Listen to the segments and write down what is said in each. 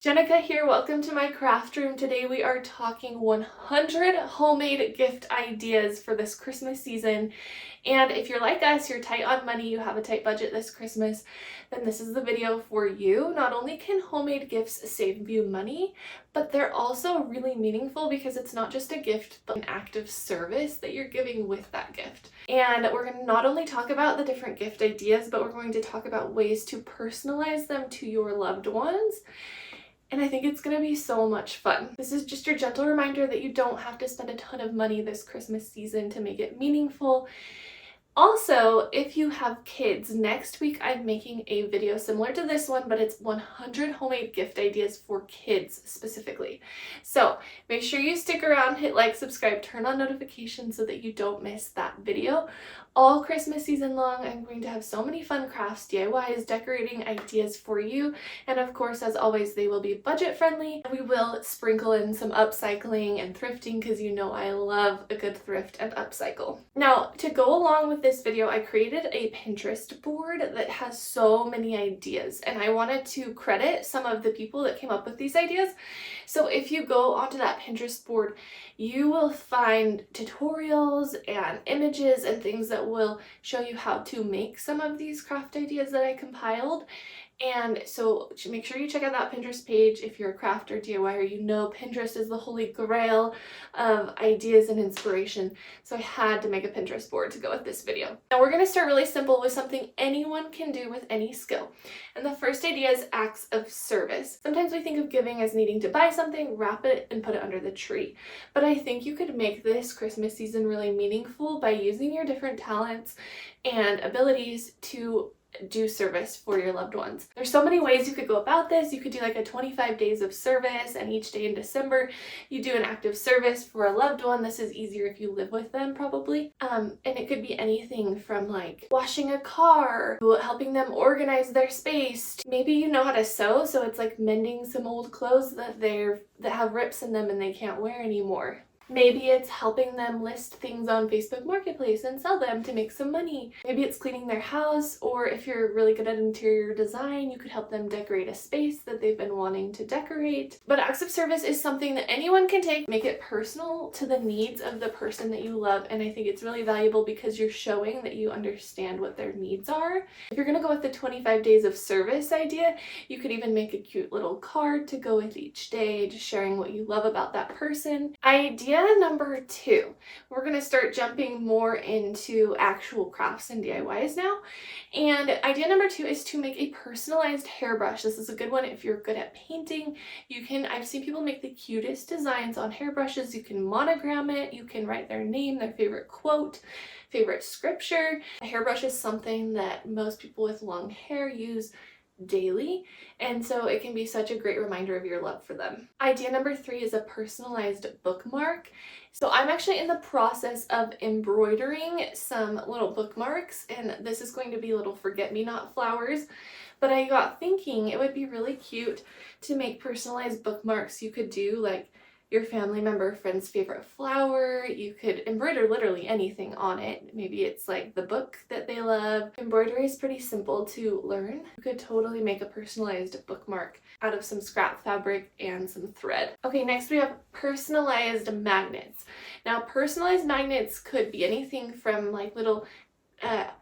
Jenica here, welcome to my craft room. Today we are talking 100 homemade gift ideas for this Christmas season. And if you're like us, you're tight on money, you have a tight budget this Christmas, then this is the video for you. Not only can homemade gifts save you money, but they're also really meaningful because it's not just a gift, but an act of service that you're giving with that gift. And we're going to not only talk about the different gift ideas, but we're going to talk about ways to personalize them to your loved ones. And I think it's going to be so much fun. This is just your gentle reminder that you don't have to spend a ton of money this Christmas season to make it meaningful. Also, if you have kids, next week I'm making a video similar to this one, but it's 100 homemade gift ideas for kids specifically. So make sure you stick around, hit like, subscribe, turn on notifications so that you don't miss that video. All Christmas season long, I'm going to have so many fun crafts, DIYs, decorating ideas for you. And of course, as always, they will be budget friendly. We will sprinkle in some upcycling and thrifting because you know I love a good thrift and upcycle. Now, to go along with this video, I created a Pinterest board that has so many ideas, and I wanted to credit some of the people that came up with these ideas. So if you go onto that Pinterest board, you will find tutorials and images and things that will show you how to make some of these craft ideas that I compiled. And so make sure you check out that Pinterest page. If you're a crafter, DIYer, you know Pinterest is the holy grail of ideas and inspiration. So I had to make a Pinterest board to go with this video. Now we're going to start really simple with something anyone can do with any skill. And the first idea is acts of service. Sometimes we think of giving as needing to buy something, wrap it, and put it under the tree. But I think you could make this Christmas season really meaningful by using your different talents and abilities to do service for your loved ones. There's so many ways you could go about this. You could do like a 25 days of service, and each day in December you do an act of service for a loved one. This is easier if you live with them probably. And it could be anything from like washing a car, to helping them organize their space. Maybe you know how to sew, so it's like mending some old clothes that have rips in them and they can't wear anymore. Maybe it's helping them list things on Facebook Marketplace and sell them to make some money. Maybe it's cleaning their house, or if you're really good at interior design, you could help them decorate a space that they've been wanting to decorate. But acts of service is something that anyone can take, make it personal to the needs of the person that you love, and I think it's really valuable because you're showing that you understand what their needs are. If you're gonna go with the 25 days of service idea, you could even make a cute little card to go with each day, just sharing what you love about that person. Idea number 2, we're going to start jumping more into actual crafts and DIYs now. And idea number 2 is to make a personalized hairbrush. This is a good one if you're good at painting. I've seen people make the cutest designs on hairbrushes. You can monogram it, you can write their name, their favorite quote, favorite scripture. A hairbrush is something that most people with long hair use daily, and so it can be such a great reminder of your love for them. Idea number 3 is a personalized bookmark. So I'm actually in the process of embroidering some little bookmarks, and this is going to be little forget-me-not flowers, but I got thinking it would be really cute to make personalized bookmarks. You could do like your family member friend's favorite flower. You could embroider literally anything on it. Maybe it's like the book that they love. Embroidery is pretty simple to learn. You could totally make a personalized bookmark out of some scrap fabric and some thread. Okay, next we have personalized magnets. Now personalized magnets could be anything from like little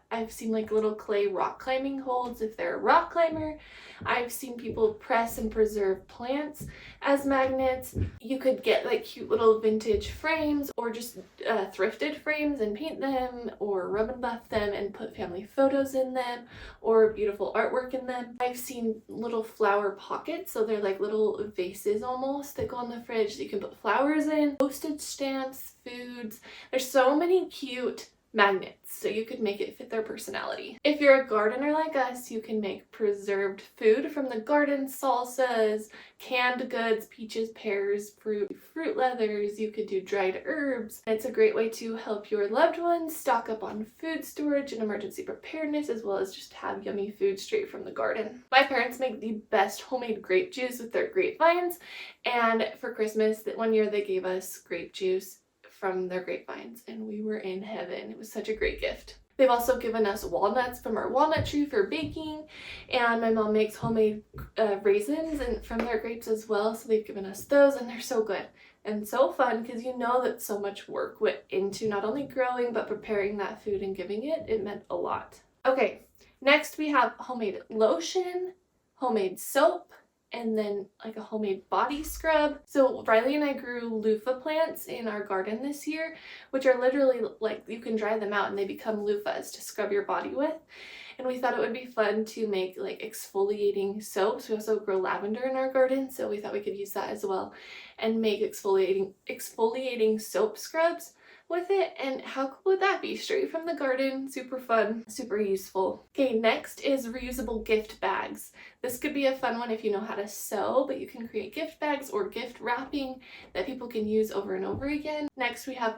I've seen like little clay rock climbing holds if they're a rock climber. I've seen people press and preserve plants as magnets. You could get like cute little vintage frames, or just thrifted frames and paint them, or rub and buff them and put family photos in them, or beautiful artwork in them. I've seen little flower pockets, so they're like little vases almost that go on the fridge that you can put flowers in. Postage stamps, foods. There's so many cute magnets, so you could make it fit their personality. If you're a gardener like us, you can make preserved food from the garden, salsas, canned goods, peaches, pears, fruit leathers. You could do dried herbs. It's a great way to help your loved ones stock up on food storage and emergency preparedness, as well as just have yummy food straight from the garden. My parents make the best homemade grape juice with their grapevines, and for Christmas that one year they gave us grape juice from their grapevines, and we were in heaven. It was such a great gift. They've also given us walnuts from our walnut tree for baking, and my mom makes homemade raisins and from their grapes as well, so they've given us those, and they're so good and so fun because you know that so much work went into not only growing but preparing that food and giving it. It meant a lot. Okay, next we have homemade lotion, homemade soap, and then like a homemade body scrub. So Riley and I grew loofah plants in our garden this year, which are literally like you can dry them out and they become loofahs to scrub your body with. And we thought it would be fun to make like exfoliating soaps. We also grow lavender in our garden, so we thought we could use that as well and make exfoliating soap scrubs with it. And how cool would that be? Straight from the garden, super fun, super useful. Okay, next is reusable gift bags. This could be a fun one if you know how to sew, but you can create gift bags or gift wrapping that people can use over and over again. Next we have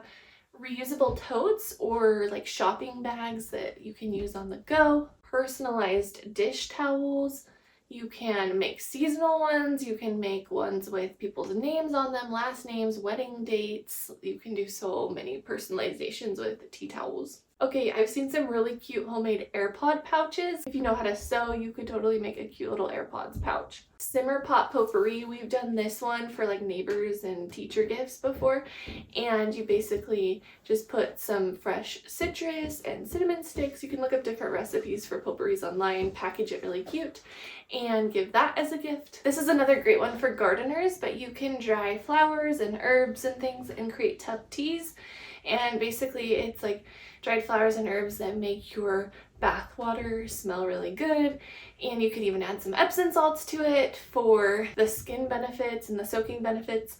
reusable totes or like shopping bags that you can use on the go. Personalized dish towels. You can make seasonal ones, you can make ones with people's names on them, last names, wedding dates. You can do so many personalizations with tea towels. Okay, I've seen some really cute homemade AirPod pouches. If you know how to sew, you could totally make a cute little AirPods pouch. Simmer pot potpourri, we've done this one for like neighbors and teacher gifts before, and you basically just put some fresh citrus and cinnamon sticks. You can look up different recipes for potpourris online, package it really cute, and give that as a gift. This is another great one for gardeners, but you can dry flowers and herbs and things and create tough teas, and basically it's like dried flowers and herbs that make your bath water smell really good, and you could even add some Epsom salts to it for the skin benefits and the soaking benefits,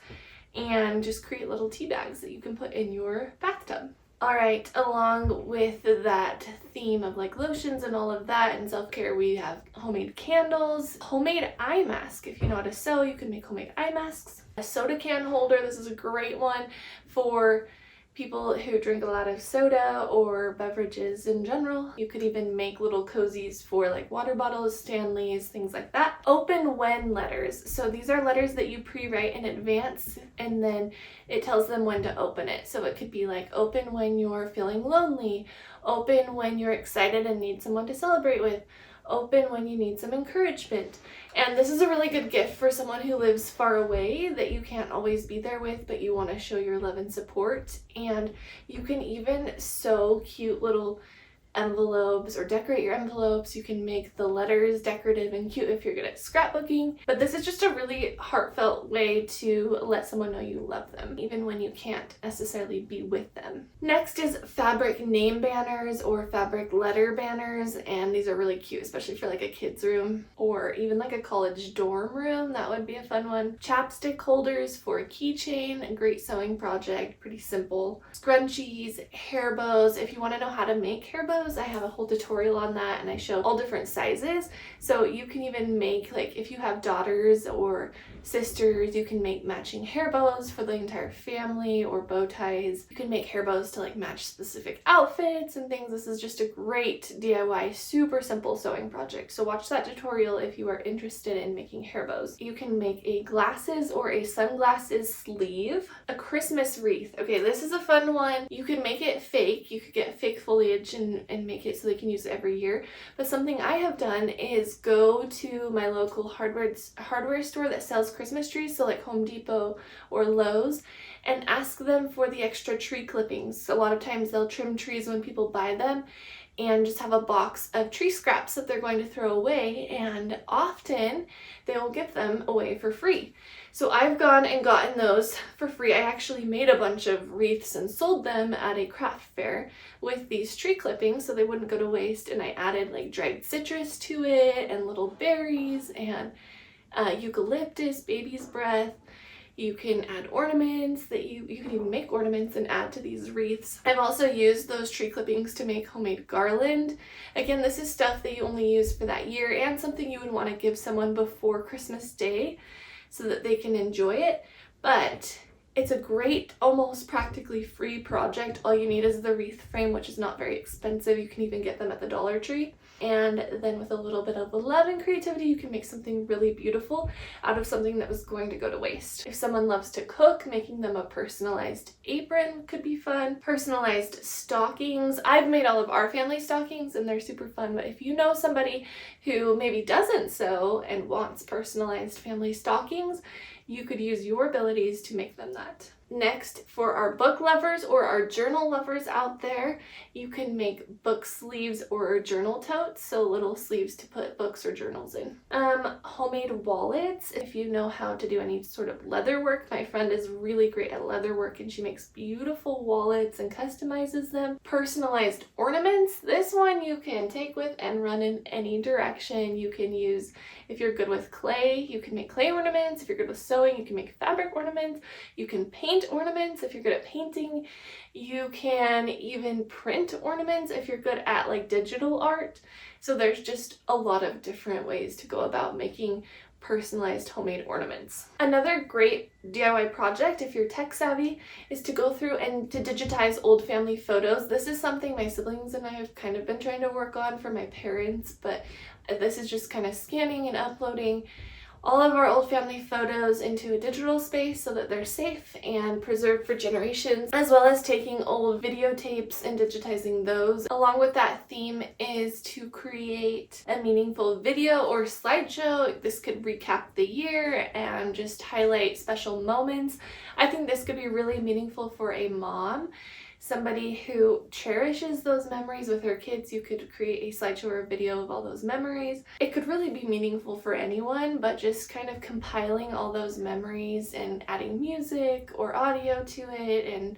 and just create little tea bags that you can put in your bathtub. Alright, along with that theme of like lotions and all of that and self-care, we have homemade candles, homemade eye mask. If you know how to sew, you can make homemade eye masks. A soda can holder, this is a great one for people who drink a lot of soda or beverages in general. You could even make little cozies for like water bottles, Stanleys, things like that. Open when letters. So these are letters that you pre-write in advance and then it tells them when to open it. So it could be like open when you're feeling lonely, open when you're excited and need someone to celebrate with, open when you need some encouragement. And this is a really good gift for someone who lives far away that you can't always be there with, but you want to show your love and support. And you can even sew cute little envelopes or decorate your envelopes. You can make the letters decorative and cute if you're good at scrapbooking. But this is just a really heartfelt way to let someone know you love them, even when you can't necessarily be with them. Next is fabric name banners or fabric letter banners, and these are really cute, especially for like a kid's room or even like a college dorm room. That would be a fun one. Chapstick holders for a keychain, a great sewing project, pretty simple. Scrunchies, hair bows. If you want to know how to make hair bows, I have a whole tutorial on that and I show all different sizes. So you can even make, like if you have daughters or sisters, you can make matching hair bows for the entire family or bow ties. You can make hair bows to like match specific outfits and things. This is just a great DIY, super simple sewing project. So watch that tutorial if you are interested in making hair bows. You can make a glasses or a sunglasses sleeve. A Christmas wreath. Okay, this is a fun one. You can make it fake. You could get fake foliage and make it so they can use it every year. But something I have done is go to my local hardware store that sells Christmas trees, so like Home Depot or Lowe's, and ask them for the extra tree clippings. A lot of times they'll trim trees when people buy them and just have a box of tree scraps that they're going to throw away, and often they will give them away for free. So I've gone and gotten those for free. I actually made a bunch of wreaths and sold them at a craft fair with these tree clippings so they wouldn't go to waste, and I added like dried citrus to it and little berries and eucalyptus, baby's breath. You can add ornaments that you can even make ornaments and add to these wreaths. I've also used those tree clippings to make homemade garland. Again, this is stuff that you only use for that year and something you would want to give someone before Christmas Day so that they can enjoy it. But it's a great, almost practically free project. All you need is the wreath frame, which is not very expensive. You can even get them at the Dollar Tree. And then with a little bit of love and creativity, you can make something really beautiful out of something that was going to go to waste. If someone loves to cook, making them a personalized apron could be fun. Personalized stockings. I've made all of our family stockings and they're super fun, but if you know somebody who maybe doesn't sew and wants personalized family stockings, you could use your abilities to make them that. Next, for our book lovers or our journal lovers out there, you can make book sleeves or journal totes, so little sleeves to put books or journals in. Homemade wallets, if you know how to do any sort of leather work. My friend is really great at leather work and she makes beautiful wallets and customizes them. Personalized ornaments, this one you can take with and run in any direction. You can use, if you're good with clay, you can make clay ornaments. If you're good with sewing, you can make fabric ornaments. You can paint ornaments if you're good at painting. You can even print ornaments if you're good at like digital art. So there's just a lot of different ways to go about making personalized homemade ornaments. Another great DIY project, if you're tech savvy, is to go through and to digitize old family photos. This is something my siblings and I have kind of been trying to work on for my parents, but this is just kind of scanning and uploading all of our old family photos into a digital space so that they're safe and preserved for generations, as well as taking old videotapes and digitizing those. Along with that theme is to create a meaningful video or slideshow. This could recap the year and just highlight special moments. I think this could be really meaningful for a mom, somebody who cherishes those memories with her kids. You could create a slideshow or a video of all those memories. It could really be meaningful for anyone, but just kind of compiling all those memories and adding music or audio to it, and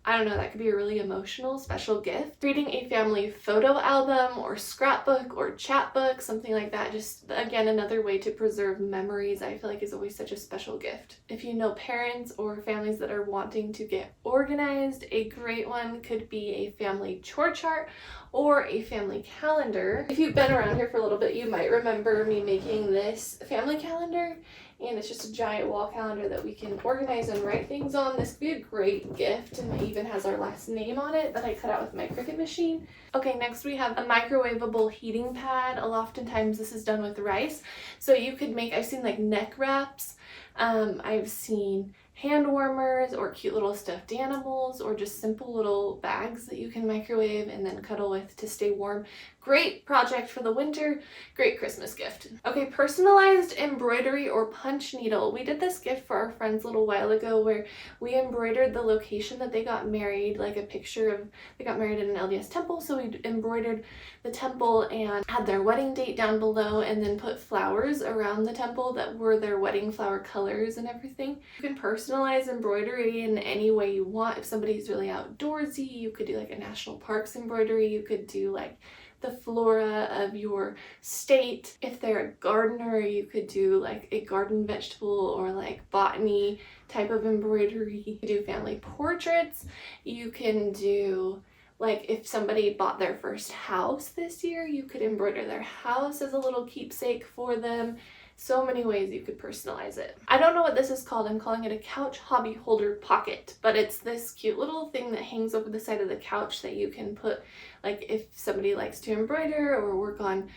I don't know, that could be a really emotional, special gift. Creating a family photo album or scrapbook or chapbook, something like that. Just, again, another way to preserve memories, I feel like is always such a special gift. If you know parents or families that are wanting to get organized, a great one could be a family chore chart or a family calendar. If you've been around here for a little bit, you might remember me making this family calendar. And it's just a giant wall calendar that we can organize and write things on. This could be a great gift, and it even has our last name on it that I cut out with my Cricut machine. Okay, next we have a microwavable heating pad. Oftentimes this is done with rice. So you could make, I've seen like neck wraps, I've seen hand warmers or cute little stuffed animals or just simple little bags that you can microwave and then cuddle with to stay warm. Great project for the winter, great Christmas gift. Okay, personalized embroidery or punch needle. We did this gift for our friends a little while ago where we embroidered the location that they got married, like a picture of, they got married in an LDS temple, so we embroidered the temple and had their wedding date down below and then put flowers around the temple that were their wedding flower colors and everything. You can personalize embroidery in any way you want. If somebody's really outdoorsy, you could do like a national parks embroidery. You could do like the flora of your state. If they're a gardener, you could do like a garden vegetable or like botany type of embroidery. You can do family portraits. You can do, like, if somebody bought their first house this year, you could embroider their house as a little keepsake for them. So many ways you could personalize it. I don't know what this is called. I'm calling it a couch hobby holder pocket, but it's this cute little thing that hangs over the side of the couch that you can put, like if somebody likes to embroider or work on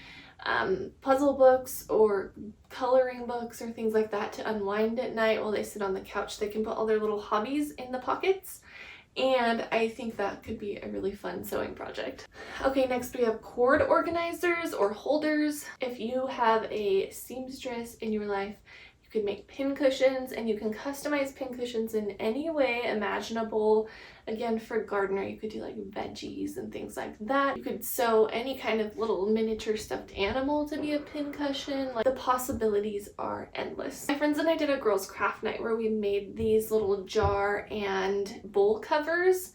puzzle books or coloring books or things like that to unwind at night while they sit on the couch. They can put all their little hobbies in the pockets. And I think that could be a really fun sewing project. Okay, next we have cord organizers or holders. If you have a seamstress in your life, you can make pin cushions, and you can customize pin cushions in any way imaginable. Again, for gardener, you could do like veggies and things like that. You could sew any kind of little miniature stuffed animal to be a pin cushion. Like, the possibilities are endless. My friends and I did a girls' craft night where we made these little jar and bowl covers,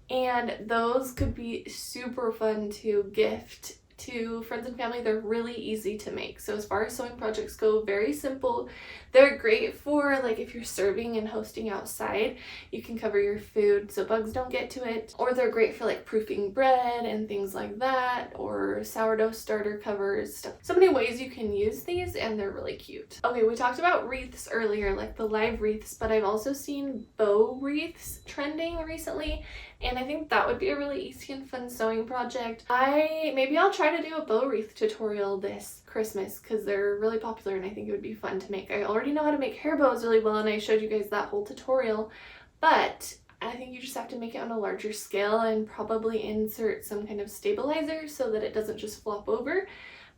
and those could be super fun to gift to friends and family. They're really easy to make. So as far as sewing projects go, very simple. They're great for like if you're serving and hosting outside, you can cover your food so bugs don't get to it. Or they're great for like proofing bread and things like that, or sourdough starter covers, stuff. So many ways you can use these, and they're really cute. Okay, we talked about wreaths earlier, like the live wreaths, but I've also seen bow wreaths trending recently. And I think that would be a really easy and fun sewing project. Maybe I'll try to do a bow wreath tutorial this Christmas because they're really popular and I think it would be fun to make. I already know how to make hair bows really well and I showed you guys that whole tutorial, but I think you just have to make it on a larger scale and probably insert some kind of stabilizer so that it doesn't just flop over.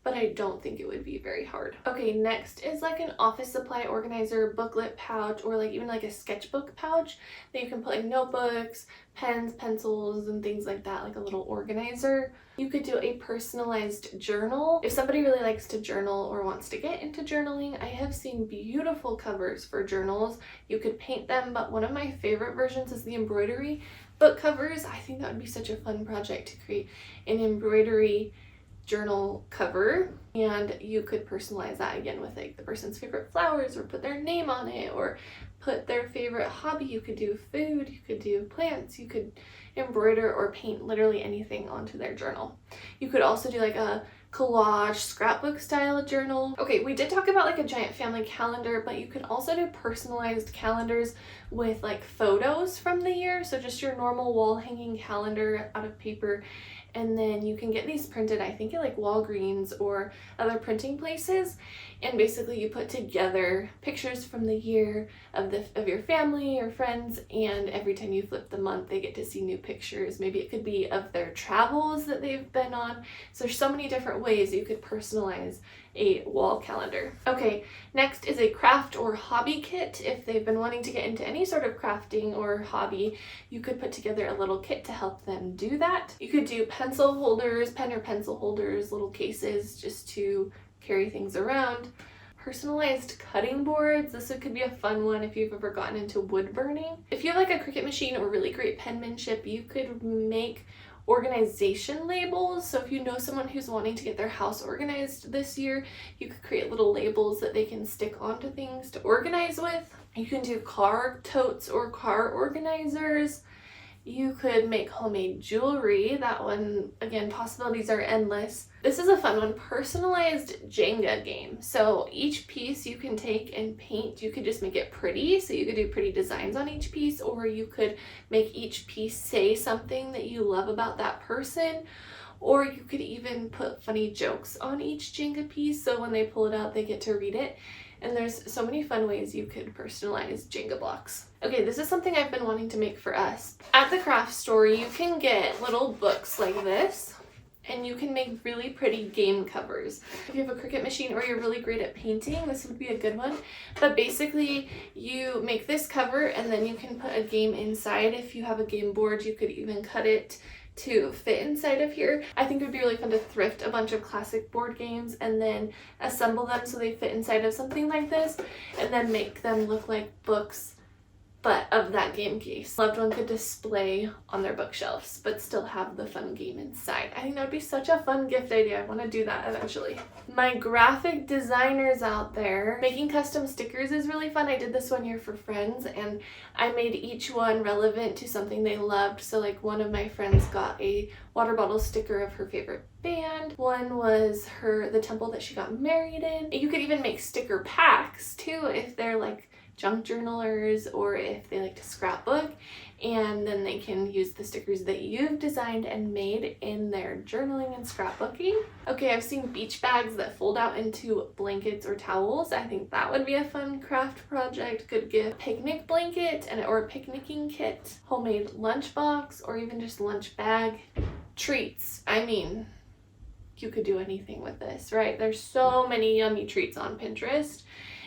But I don't think it would be very hard. Okay, next is like an office supply organizer, booklet pouch, or like even like a sketchbook pouch that you can put like notebooks, pens, pencils, and things like that, like a little organizer. You could do a personalized journal. If somebody really likes to journal or wants to get into journaling, I have seen beautiful covers for journals. You could paint them, but one of my favorite versions is the embroidery book covers. I think that would be such a fun project to create an embroidery journal cover, and you could personalize that again with like the person's favorite flowers or put their name on it or put their favorite hobby. You could do food, you could do plants, you could embroider or paint literally anything onto their journal. You could also do like a collage scrapbook style journal. Okay, we did talk about like a giant family calendar, but you could also do personalized calendars with like photos from the year. So just your normal wall hanging calendar out of paper, and then you can get these printed, I think at like Walgreens or other printing places, and basically you put together pictures from the year of your family or friends, and every time you flip the month they get to see new pictures. Maybe it could be of their travels that they've been on. So there's so many different ways you could personalize a wall calendar. Okay, next is a craft or hobby kit. If they've been wanting to get into any sort of crafting or hobby, you could put together a little kit to help them do that. You could do pencil holders, pen or pencil holders, little cases just to carry things around. Personalized cutting boards. This could be a fun one if you've ever gotten into wood burning. If you have like a Cricut machine or really great penmanship, you could make organization labels. So if you know someone who's wanting to get their house organized this year, you could create little labels that they can stick onto things to organize with. You can do car totes or car organizers. You could make homemade jewelry. That one, again, possibilities are endless. This is a fun one, personalized Jenga game. So each piece you can take and paint. You could just make it pretty. So you could do pretty designs on each piece, or you could make each piece say something that you love about that person. Or you could even put funny jokes on each Jenga piece, so when they pull it out, they get to read it. And there's so many fun ways you could personalize Jenga blocks. Okay, this is something I've been wanting to make for us. At the craft store, you can get little books like this, and you can make really pretty game covers. If you have a Cricut machine or you're really great at painting, this would be a good one. But basically, you make this cover, and then you can put a game inside. If you have a game board, you could even cut it to fit inside of here. I think it would be really fun to thrift a bunch of classic board games and then assemble them so they fit inside of something like this, and then make them look like books but of that game case. Loved one could display on their bookshelves but still have the fun game inside. I think that would be such a fun gift idea. I want to do that eventually. My graphic designers out there, making custom stickers is really fun. I did this one year for friends, and I made each one relevant to something they loved. So like one of my friends got a water bottle sticker of her favorite band. One was the temple that she got married in. You could even make sticker packs too if they're like junk journalers or if they like to scrapbook, and then they can use the stickers that you've designed and made in their journaling and scrapbooking. Okay, I've seen beach bags that fold out into blankets or towels. I think that would be a fun craft project. Could give picnic blanket or a picnicking kit, homemade lunchbox, or even just lunch bag. Treats. I mean, you could do anything with this, right? There's so many yummy treats on Pinterest.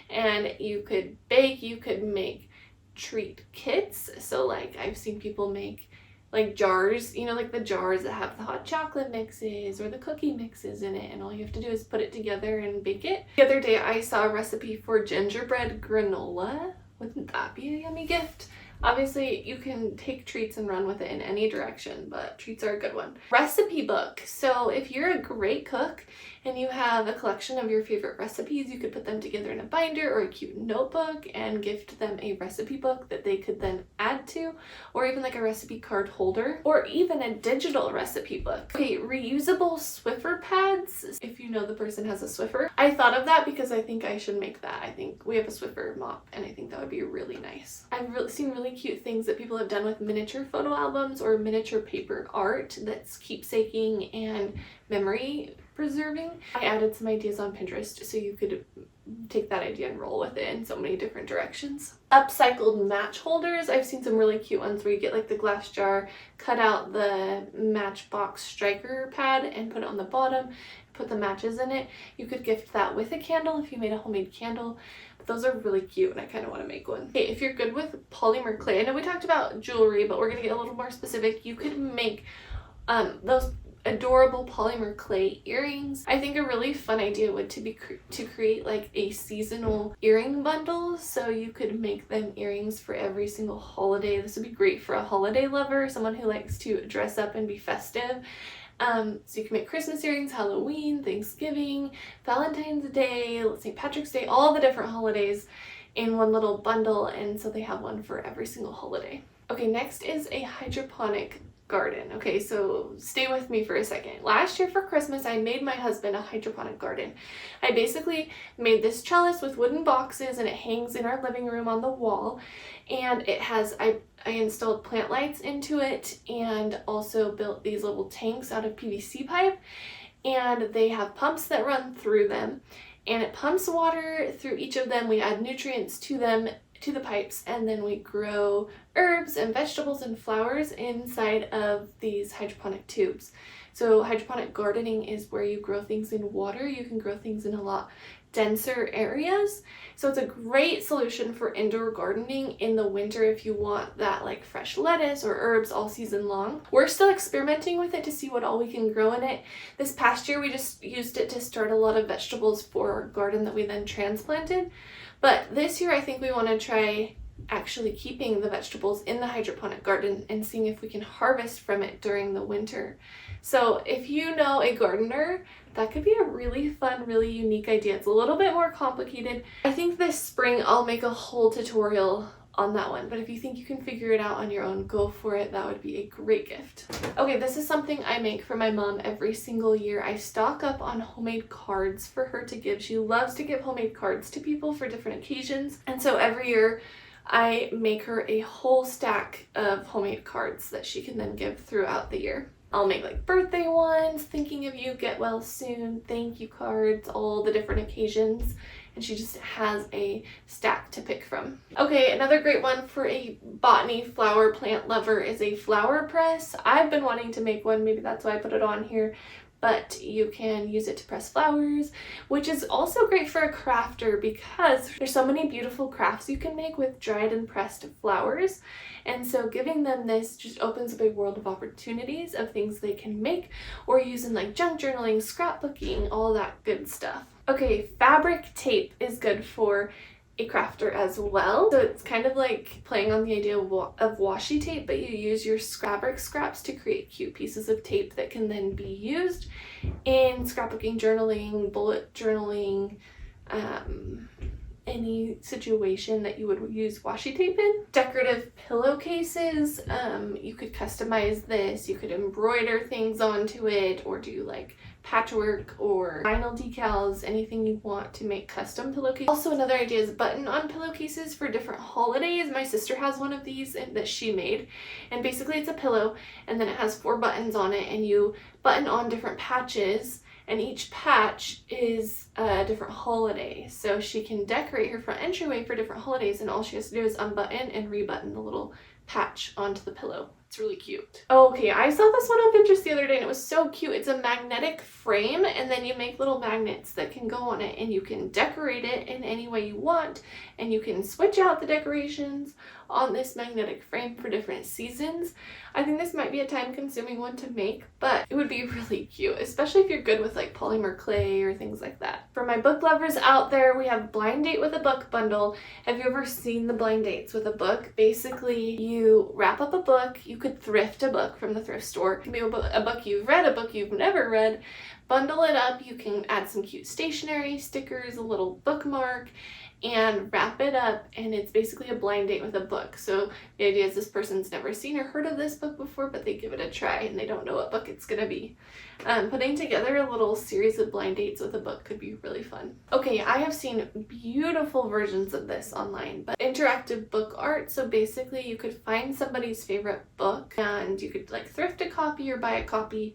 And you could bake, you could make treat kits. So like I've seen people make like jars, you know, like the jars that have the hot chocolate mixes or the cookie mixes in it, and all you have to do is put it together and bake it. The other day I saw a recipe for gingerbread granola. Wouldn't that be a yummy gift? Obviously, you can take treats and run with it in any direction, but treats are a good one. Recipe book. So if you're a great cook and you have a collection of your favorite recipes, you could put them together in a binder or a cute notebook and gift them a recipe book that they could then add to, or even like a recipe card holder, or even a digital recipe book. Okay, reusable Swiffer pads, if you know the person has a Swiffer. I thought of that because I think I should make that. I think we have a Swiffer mop and I think that would be really nice. I've seen really cute things that people have done with miniature photo albums or miniature paper art that's keepsaking and memory preserving. I added some ideas on Pinterest so you could take that idea and roll with it in so many different directions. Upcycled match holders. I've seen some really cute ones where you get like the glass jar, cut out the Matchbox striker pad and put it on the bottom, put the matches in it. You could gift that with a candle if you made a homemade candle. But those are really cute and I kind of want to make one. Okay, if you're good with polymer clay, I know we talked about jewelry, but we're going to get a little more specific. You could make those adorable polymer clay earrings. I think a really fun idea would be to create like a seasonal earring bundle, so you could make them earrings for every single holiday. This would be great for a holiday lover, someone who likes to dress up and be festive. So you can make Christmas earrings, Halloween, Thanksgiving, Valentine's Day, St. Patrick's Day, all the different holidays in one little bundle, and so they have one for every single holiday. Okay, next is a hydroponic garden. Okay, so stay with me for a second. Last year for Christmas, I made my husband a hydroponic garden. I basically made this trellis with wooden boxes and it hangs in our living room on the wall, and it has, I installed plant lights into it and also built these little tanks out of PVC pipe, and they have pumps that run through them, and it pumps water through each of them. We add nutrients to them, to the pipes, and then we grow herbs and vegetables and flowers inside of these hydroponic tubes. So hydroponic gardening is where you grow things in water. You can grow things in a lot denser areas. So it's a great solution for indoor gardening in the winter if you want that like fresh lettuce or herbs all season long. We're still experimenting with it to see what all we can grow in it. This past year we just used it to start a lot of vegetables for our garden that we then transplanted. But this year I think we want to try actually keeping the vegetables in the hydroponic garden and seeing if we can harvest from it during the winter. So if you know a gardener, that could be a really fun, really unique idea. It's a little bit more complicated. I think this spring I'll make a whole tutorial on that one, but if you think you can figure it out on your own, go for it. That would be a great gift. Okay, this is something I make for my mom every single year. I stock up on homemade cards for her to give. She loves to give homemade cards to people for different occasions, and so every year I make her a whole stack of homemade cards that she can then give throughout the year. I'll make like birthday ones, thinking of you, get well soon, thank you cards, all the different occasions, and she just has a stack to pick from. Okay, another great one for a botany flower plant lover is a flower press. I've been wanting to make one, maybe that's why I put it on here, but you can use it to press flowers, which is also great for a crafter because there's so many beautiful crafts you can make with dried and pressed flowers. And so giving them this just opens up a world of opportunities of things they can make or use in like junk journaling, scrapbooking, all that good stuff. Okay, fabric tape is good for a crafter as well. So it's kind of like playing on the idea of washi tape, but you use your fabric scraps to create cute pieces of tape that can then be used in scrapbooking, journaling, bullet journaling, any situation that you would use washi tape in. Decorative pillowcases, you could customize this, you could embroider things onto it or do like patchwork or vinyl decals, anything you want to make custom pillowcases. Also another idea is button-on pillowcases for different holidays. My sister has one of these that she made, and basically it's a pillow and then it has 4 buttons on it and you button on different patches, and each patch is a different holiday. So she can decorate her front entryway for different holidays and all she has to do is unbutton and rebutton the little patch onto the pillow. It's really cute. Okay, I saw this one on Pinterest the other day and it was so cute. It's a magnetic frame and then you make little magnets that can go on it and you can decorate it in any way you want, and you can switch out the decorations on this magnetic frame for different seasons. I think this might be a time-consuming one to make, but it would be really cute, especially if you're good with like polymer clay or things like that. For my book lovers out there, we have Blind Date with a Book bundle. Have you ever seen the blind dates with a book? Basically, you wrap up a book. You could thrift a book from the thrift store. It can be a book you've read, a book you've never read. Bundle it up. You can add some cute stationery, stickers, a little bookmark, and wrap it up, and it's basically a blind date with a book. So the idea is this person's never seen or heard of this book before, but they give it a try and they don't know what book it's gonna be. Putting together a little series of blind dates with a book could be really fun. Okay, I have seen beautiful versions of this online, but interactive book art. So basically you could find somebody's favorite book and you could like thrift a copy or buy a copy,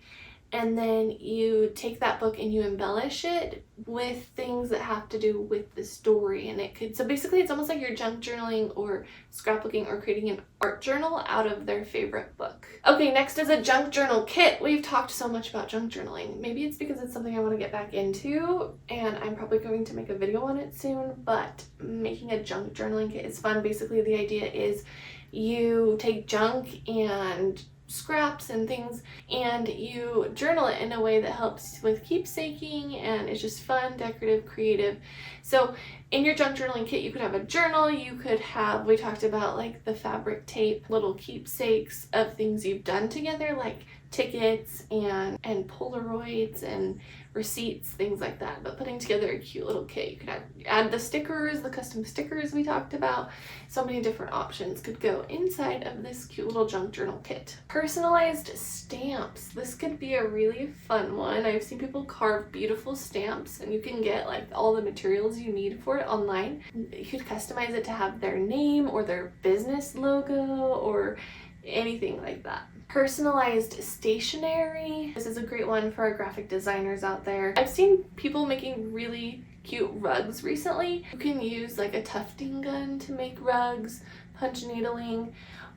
and then you take that book and you embellish it with things that have to do with the story. And it could, so basically it's almost like you're junk journaling or scrapbooking or creating an art journal out of their favorite book. Okay, next is a junk journal kit. We've talked so much about junk journaling. Maybe it's because it's something I want to get back into, and I'm probably going to make a video on it soon, but making a junk journaling kit is fun. Basically the idea is you take junk and scraps and things and you journal it in a way that helps with keepsaking, and it's just fun, decorative, creative. So in your junk journaling kit you could have a journal, you could have, we talked about like the fabric tape, little keepsakes of things you've done together, like tickets and Polaroids and receipts, things like that. But putting together a cute little kit, you could add the stickers, the custom stickers we talked about. So many different options could go inside of this cute little junk journal kit. Personalized stamps. This could be a really fun one. I've seen people carve beautiful stamps, and you can get like all the materials you need for it online. You could customize it to have their name or their business logo or anything like that. Personalized stationery. This is a great one for our graphic designers out there. I've seen people making really cute rugs recently. You can use like a tufting gun to make rugs, punch needling,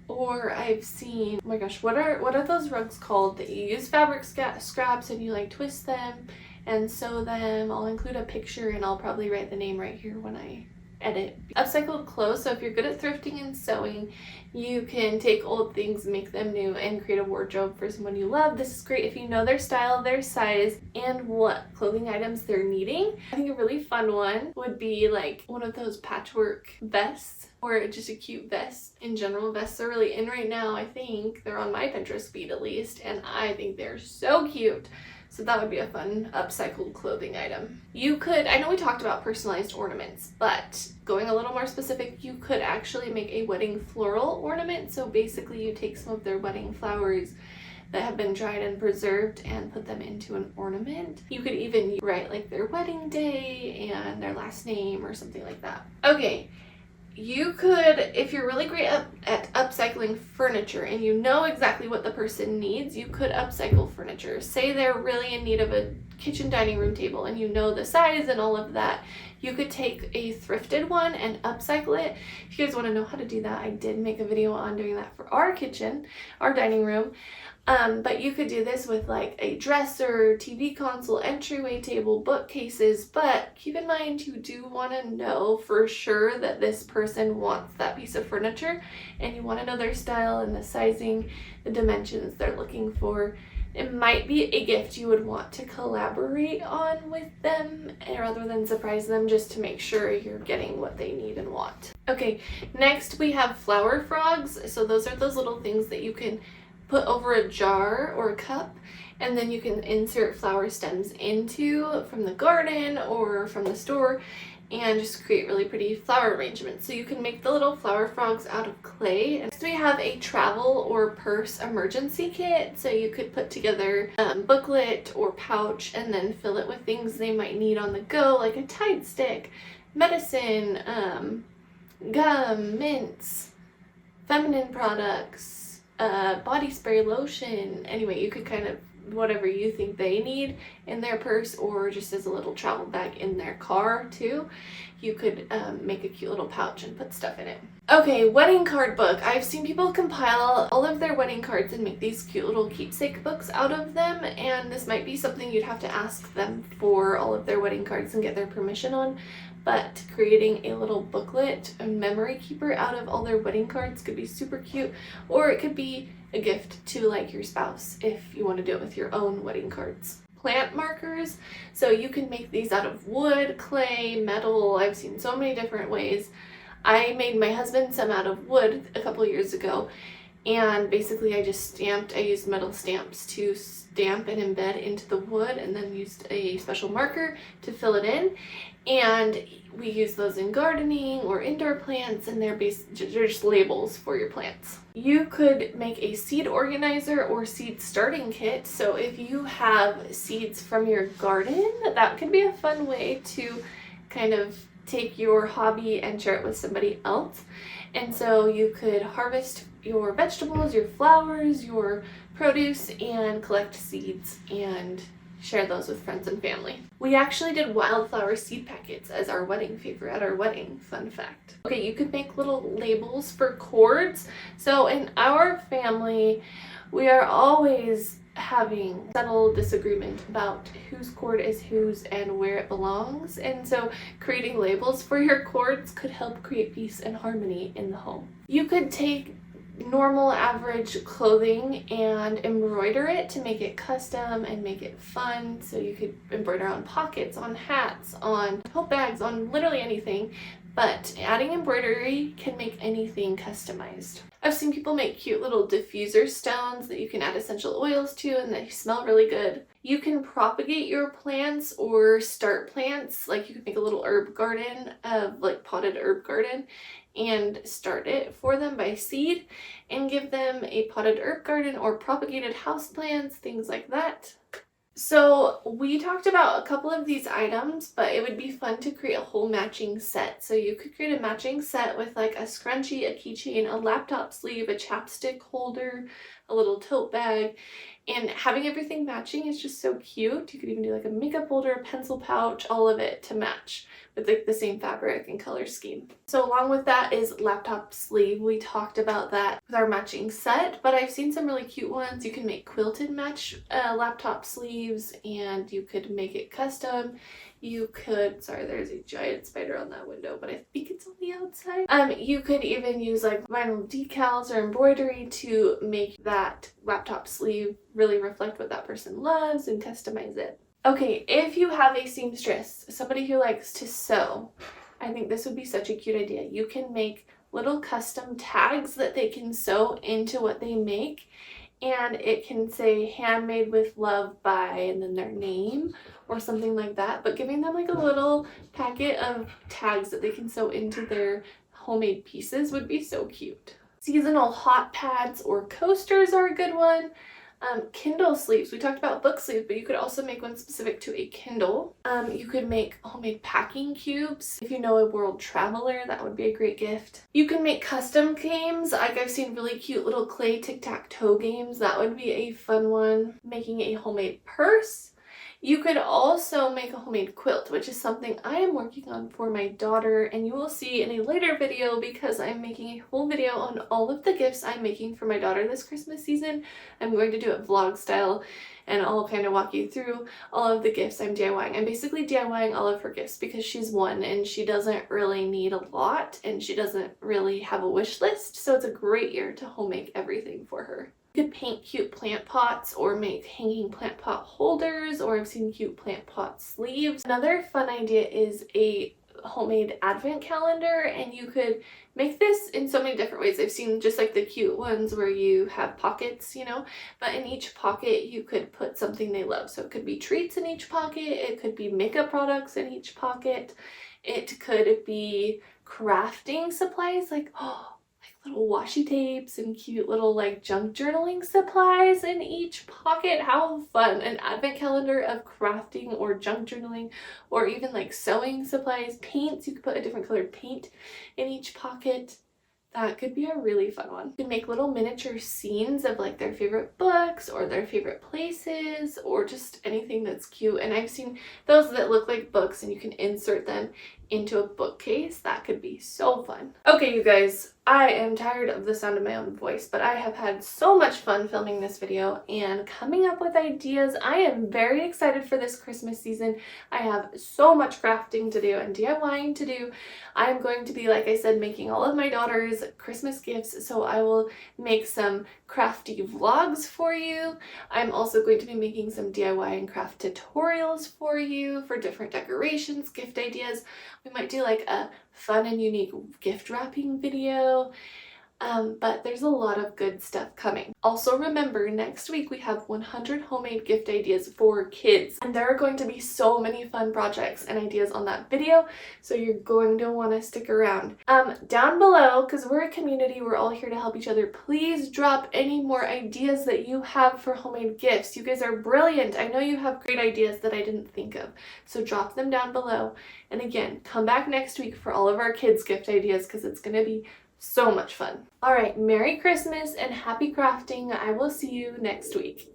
or I've seen, oh my gosh, what are those rugs called that you use fabric scraps and you like twist them and sew them? I'll include a picture and I'll probably write the name right here when I edit. Upcycled clothes. So if you're good at thrifting and sewing, you can take old things, make them new, and create a wardrobe for someone you love. This is great if you know their style, their size, and what clothing items they're needing. I think a really fun one would be like one of those patchwork vests, or just a cute vest in general. Vests are really in right now. I think they're on my Pinterest feed at least, and I think they're so cute. So that would be a fun upcycled clothing item. You could, I know we talked about personalized ornaments, but going a little more specific, you could actually make a wedding floral ornament. So basically you take some of their wedding flowers that have been dried and preserved and put them into an ornament. You could even write like their wedding day and their last name or something like that. Okay. You could, if you're really great at upcycling furniture and you know exactly what the person needs, you could upcycle furniture. Say they're really in need of a kitchen dining room table and you know the size and all of that. You could take a thrifted one and upcycle it. If you guys want to know how to do that, I did make a video on doing that for our kitchen, our dining room. But you could do this with like a dresser, TV console, entryway table, bookcases, but keep in mind you do want to know for sure that this person wants that piece of furniture, and you want to know their style and the sizing, the dimensions they're looking for. It might be a gift you would want to collaborate on with them rather than surprise them, just to make sure you're getting what they need and want. Okay, next we have flower frogs. So those are those little things that you can put over a jar or a cup, and then you can insert flower stems into from the garden or from the store and just create really pretty flower arrangements. So you can make the little flower frogs out of clay. And next we have a travel or purse emergency kit. So you could put together a booklet or pouch and then fill it with things they might need on the go, like a Tide stick, medicine, gum, mints, feminine products, body spray, lotion. Anyway, you could kind of whatever you think they need in their purse, or just as a little travel bag in their car too. You could make a cute little pouch and put stuff in it. Okay, wedding card book. I've seen people compile all of their wedding cards and make these cute little keepsake books out of them, and this might be something you'd have to ask them for all of their wedding cards and get their permission on. But creating a little booklet, a memory keeper out of all their wedding cards could be super cute, or it could be a gift to like your spouse if you want to do it with your own wedding cards. Plant markers. So you can make these out of wood, clay, metal. I've seen so many different ways. I made my husband some out of wood a couple years ago, and basically I used metal stamps to stamp and embed into the wood, and then used a special marker to fill it in. And we use those in gardening or indoor plants, and they're just labels for your plants. You could make a seed organizer or seed starting kit. So if you have seeds from your garden, that could be a fun way to kind of take your hobby and share it with somebody else. And so you could harvest your vegetables, your flowers, your produce, and collect seeds and share those with friends and family. We actually did wildflower seed packets as our wedding favor at our wedding, fun fact. Okay, you could make little labels for cords. So in our family, we are always having subtle disagreement about whose cord is whose and where it belongs, and so creating labels for your cords could help create peace and harmony in the home. You could take normal average clothing and embroider it to make it custom and make it fun. So you could embroider on pockets, on hats, on tote bags, on literally anything, but adding embroidery can make anything customized. I've seen people make cute little diffuser stones that you can add essential oils to and they smell really good. You can propagate your plants or start plants, like you could make a little herb garden of like potted herb garden and start it for them by seed and give them a potted herb garden or propagated houseplants, things like that. So we talked about a couple of these items, but it would be fun to create a whole matching set. So you could create a matching set with like a scrunchie, a keychain, a laptop sleeve, a chapstick holder, a little tote bag, and having everything matching is just so cute. You could even do like a makeup holder, a pencil pouch, all of it to match with like the same fabric and color scheme. So along with that is laptop sleeve. We talked about that with our matching set, but I've seen some really cute ones. You can make quilted match laptop sleeves, and you could make it custom. You could, sorry, there's a giant spider on that window, but I think it's on the outside. You could even use like vinyl decals or embroidery to make that laptop sleeve really reflect what that person loves and customize it. Okay, if you have a seamstress, somebody who likes to sew, I think this would be such a cute idea. You can make little custom tags that they can sew into what they make, and it can say handmade with love by, and then their name or something like that, but giving them like a little packet of tags that they can sew into their homemade pieces would be so cute. Seasonal hot pads or coasters are a good one. Kindle sleeves. We talked about book sleeves, but you could also make one specific to a Kindle. You could make homemade packing cubes. If you know a world traveler, that would be a great gift. You can make custom games. Like I've seen really cute little clay tic-tac-toe games. That would be a fun one. Making a homemade purse. You could also make a homemade quilt, which is something I am working on for my daughter, and you will see in a later video because I'm making a whole video on all of the gifts I'm making for my daughter this Christmas season. I'm going to do it vlog style, and I'll kind of walk you through all of the gifts I'm DIYing. I'm basically DIYing all of her gifts because she's one and she doesn't really need a lot and she doesn't really have a wish list, so it's a great year to home make everything for her. You could paint cute plant pots or make hanging plant pot holders, or I've seen cute plant pot sleeves. Another fun idea is a homemade advent calendar, and you could make this in so many different ways. I've seen just like the cute ones where you have pockets, you know, but in each pocket you could put something they love. So it could be treats in each pocket, it could be makeup products in each pocket, it could be crafting supplies like little washi tapes and cute little like junk journaling supplies in each pocket. How fun! An advent calendar of crafting or junk journaling, or even like sewing supplies, paints. You could put a different colored paint in each pocket. That could be a really fun one. You can make little miniature scenes of like their favorite books or their favorite places or just anything that's cute. And I've seen those that look like books and you can insert them into a bookcase. That could be so fun. Okay, you guys, I am tired of the sound of my own voice, but I have had so much fun filming this video and coming up with ideas. I am very excited for this Christmas season. I have so much crafting to do and DIYing to do. I am going to be, like I said, making all of my daughter's Christmas gifts, so I will make some crafty vlogs for you. I'm also going to be making some DIY and craft tutorials for you for different decorations, gift ideas. We might do like a fun and unique gift wrapping video. But there's a lot of good stuff coming. Also remember, next week we have 100 homemade gift ideas for kids, and there are going to be so many fun projects and ideas on that video, so you're going to want to stick around. Down below, because we're a community, we're all here to help each other, please drop any more ideas that you have for homemade gifts. You guys are brilliant. I know you have great ideas that I didn't think of, so drop them down below. And again, come back next week for all of our kids gift ideas, because it's going to be so much fun. All right, Merry Christmas and happy crafting. I will see you next week.